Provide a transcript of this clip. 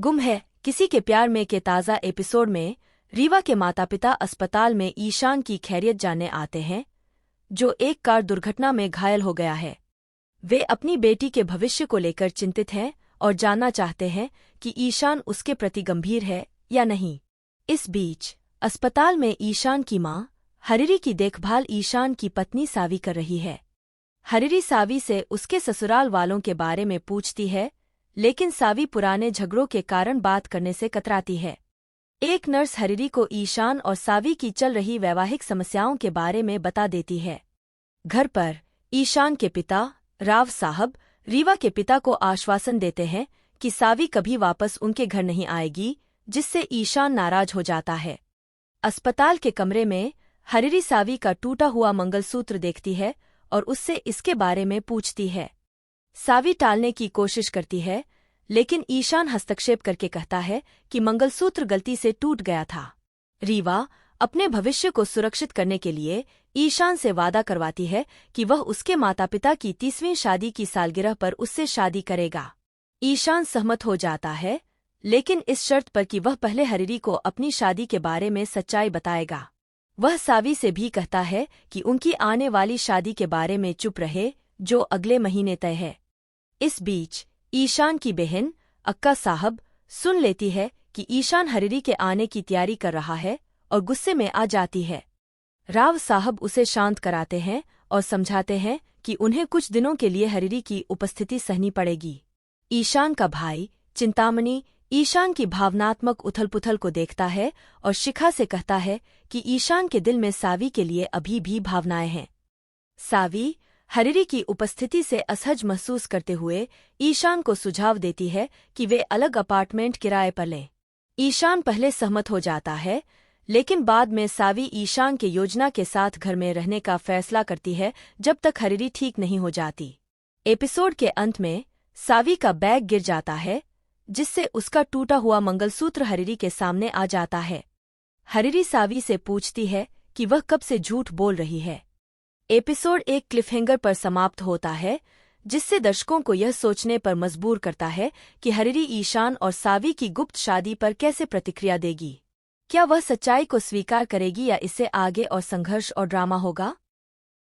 गुम है किसी के प्यार में के ताज़ा एपिसोड में रीवा के माता पिता अस्पताल में ईशान की खैरियत जानने आते हैं, जो एक कार दुर्घटना में घायल हो गया है। वे अपनी बेटी के भविष्य को लेकर चिंतित हैं और जानना चाहते हैं कि ईशान उसके प्रति गंभीर है या नहीं। इस बीच अस्पताल में ईशान की मां हरिरी की देखभाल ईशान की पत्नी सावी कर रही है। हरिरी सावी से उसके ससुराल वालों के बारे में पूछती है, लेकिन सावी पुराने झगड़ों के कारण बात करने से कतराती है। एक नर्स हरिरी को ईशान और सावी की चल रही वैवाहिक समस्याओं के बारे में बता देती है। घर पर ईशान के पिता राव साहब रीवा के पिता को आश्वासन देते हैं कि सावी कभी वापस उनके घर नहीं आएगी, जिससे ईशान नाराज हो जाता है। अस्पताल के कमरे में हरिरी सावी का टूटा हुआ मंगलसूत्र देखती है और उससे इसके बारे में पूछती है। सावी टालने की कोशिश करती है, लेकिन ईशान हस्तक्षेप करके कहता है कि मंगलसूत्र गलती से टूट गया था। रीवा अपने भविष्य को सुरक्षित करने के लिए ईशान से वादा करवाती है कि वह उसके माता पिता की 30वीं शादी की सालगिरह पर उससे शादी करेगा। ईशान सहमत हो जाता है, लेकिन इस शर्त पर कि वह पहले हरिरी को अपनी शादी के बारे में सच्चाई बताएगा। वह सावी से भी कहता है कि उनकी आने वाली शादी के बारे में चुप रहे, जो अगले महीने तय है। इस बीच ईशान की बहन अक्का साहब सुन लेती है कि ईशान हरिरी के आने की तैयारी कर रहा है और गुस्से में आ जाती है। राव साहब उसे शांत कराते हैं और समझाते हैं कि उन्हें कुछ दिनों के लिए हरिरी की उपस्थिति सहनी पड़ेगी। ईशान का भाई चिंतामणि ईशान की भावनात्मक उथल-पुथल को देखता है और शिखा से कहता है कि ईशान के दिल में सावी के लिए अभी भी भावनाएं हैं। सावी हरिरी की उपस्थिति से असहज महसूस करते हुए ईशान को सुझाव देती है कि वे अलग अपार्टमेंट किराए पर लें। ईशान पहले सहमत हो जाता है, लेकिन बाद में सावी ईशान के योजना के साथ घर में रहने का फैसला करती है जब तक हरिरी ठीक नहीं हो जाती। एपिसोड के अंत में सावी का बैग गिर जाता है, जिससे उसका टूटा हुआ मंगलसूत्र हरिरी के सामने आ जाता है। हरिरी सावी से पूछती है कि वह कब से झूठ बोल रही है। एपिसोड एक क्लिफहैंगर पर समाप्त होता है, जिससे दर्शकों को यह सोचने पर मजबूर करता है कि हरिरी ईशान और सावी की गुप्त शादी पर कैसे प्रतिक्रिया देगी। क्या वह सच्चाई को स्वीकार करेगी या इससे आगे और संघर्ष और ड्रामा होगा?